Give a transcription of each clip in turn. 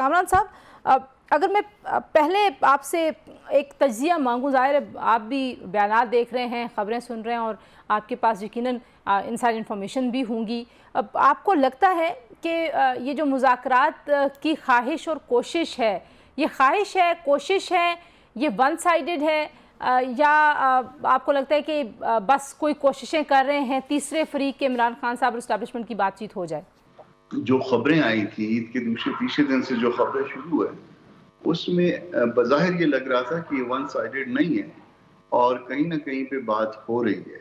कामरान साहब, अगर मैं पहले आपसे एक तज्जिया मांगूँ, ज़ाहिर है आप भी बयानात देख रहे हैं, ख़बरें सुन रहे हैं और आपके पास यकीनन इनसाइड इन्फॉर्मेशन भी होंगी। अब आपको लगता है कि ये जो मुज़ाकरात की ख्वाहिश और कोशिश है, ये ख्वाहिश है, कोशिश है, ये वन साइडेड है, या आपको लगता है कि बस कोई कोशिशें कर रहे हैं तीसरे फरीक के इमरान खान साहब और इस्टेब्लिशमेंट की बातचीत हो जाए? जो खबरें आई थी ईद के तीसरे दिन से जो खबरें शुरू हुए उसमें बज़ाहिर ये लग रहा था कि ये वन साइडेड नहीं है और कहीं ना कहीं पे बात हो रही है।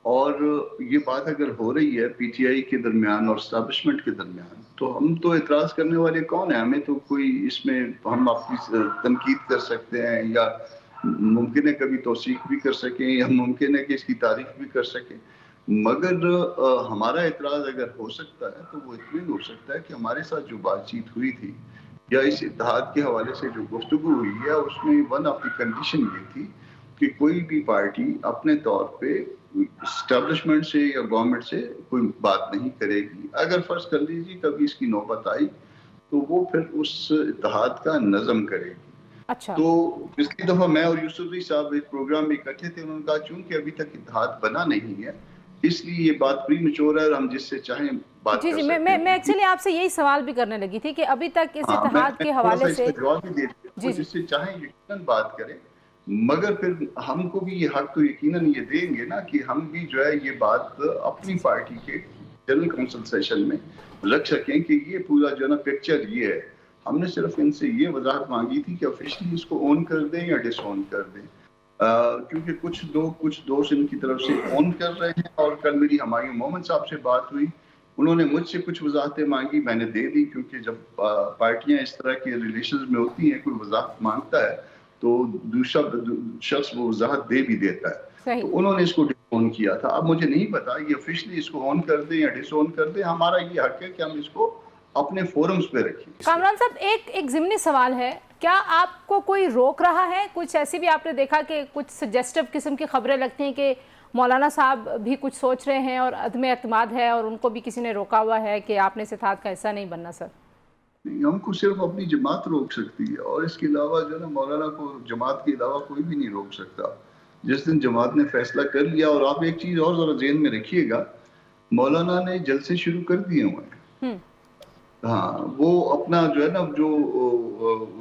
और ये बात अगर हो रही है पीटीआई के दरमियान और एस्टैब्लिशमेंट के दरमियान, तो हम तो एतराज़ करने वाले कौन है? हमें तो कोई इसमें हम अपनी तनकीद कर सकते हैं या मुमकिन है कभी तौसीक भी कर सकें या मुमकिन है कि इसकी तारीफ भी कर सकें, मगर हमारा एतराज़ अगर हो सकता है तो वो इतनी हो सकता है कि हमारे साथ जो बातचीत हुई थी या इस इत्तेहाद के हवाले से जो गुफ्तगू हुई है उसमें वन ऑफ द कंडीशन ये थी कि कोई भी पार्टी अपने तौर पे एस्टेब्लिशमेंट से या गवर्नमेंट से कोई बात नहीं करेगी। अगर फर्ज कर लीजिए कभी इसकी नौबत आई तो वो फिर उस इत्तेहाद का नज़म करेगी। अच्छा। तो पिछली दफा मैं और यूसुफ साहब एक प्रोग्राम में इकट्ठे थे, उन्होंने कहा चूंकि अभी तक इत्तेहाद बना नहीं है इसलिए ये बात प्रीमैच्योर है और हम जिससे चाहें बात जी कर जी, सकते हैं। मैं एक्चुअली आपसे यही सवाल भी करने लगी थी कि अभी तक इस इत्तेहाद के हवाले से जवाब भी दे वो जिससे चाहें यकीनन बात करें, मगर फिर हमको भी ये हक तो यकीनन ये देंगे ना कि हम भी जो है ये बात अपनी पार्टी के जनरल काउंसिल सेशन में रख सकें कि ये पूरा जो है ना पिक्चर ये है। हमने सिर्फ इनसे ये वजाहत मांगी थी कि ऑफिशियली इसको ऑन कर दें या डिसऑन कर दें, क्योंकि कुछ दोस्त इनकी तरफ से ऑन कर रहे हैं। और कल मेरी हमायूं मोहम्मद साहब से बात हुई, उन्होंने मुझसे कुछ वजाहतें मांगी, मैंने दे दी, क्योंकि जब पार्टियां इस तरह के रिलेशंस में होती हैं कोई वजाहत मांगता है तो दूसरा शख्स वो वजाहत दे भी देता है। तो उन्होंने इसको डिसऑन किया था। अब मुझे नहीं पता ये ऑफिशियली इसको ऑन कर दें या डिसऑन कर दें, हमारा ये हक है कि हम इसको अपने फोरम्स पे रखें। कामरान साहब, एक ज़िमनी सवाल है, क्या आपको कोई रोक रहा है? कुछ ऐसी भी आपने देखा कि कुछ सजेस्टिव किस्म की खबरें लगती हैं कि मौलाना साहब भी कुछ सोच रहे हैं और अदम एतमाद है और उनको भी किसी ने रोका हुआ है कि आपने इस इत्तेहाद का हिस्सा नहीं बनना? सर हमको सिर्फ अपनी जमात रोक सकती है और इसके अलावा जो है ना मौलाना को जमात के अलावा कोई भी नहीं रोक सकता। जिस दिन जमात ने फैसला कर लिया, और आप एक चीज और जरा ज़हन में रखिएगा, मौलाना ने जलसे शुरू कर दिए हुए हैं। हाँ, वो अपना जो है ना जो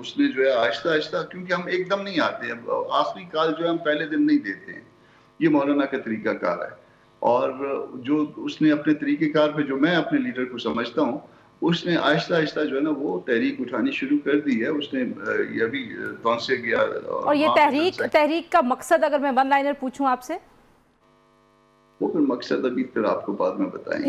उसने जो है आहिस्ता आहिस्ता, क्योंकि हम एकदम नहीं आते हैं, आखिरी काल जो है हम पहले दिन नहीं देते हैं, ये मौलाना का तरीका कार है। और जो उसने अपने तरीके कार पे, जो मैं अपने लीडर को समझता हूँ, उसने आहिस्ता आहिस्ता जो है ना वो तहरीक उठानी शुरू कर दी है। उसने ये भी पहुंचे गया। और ये तहरीक का मकसद अगर मैं वन लाइनर पूछूं आपसे? वो फिर मकसद अभी फिर आपको बाद में बताएंगे।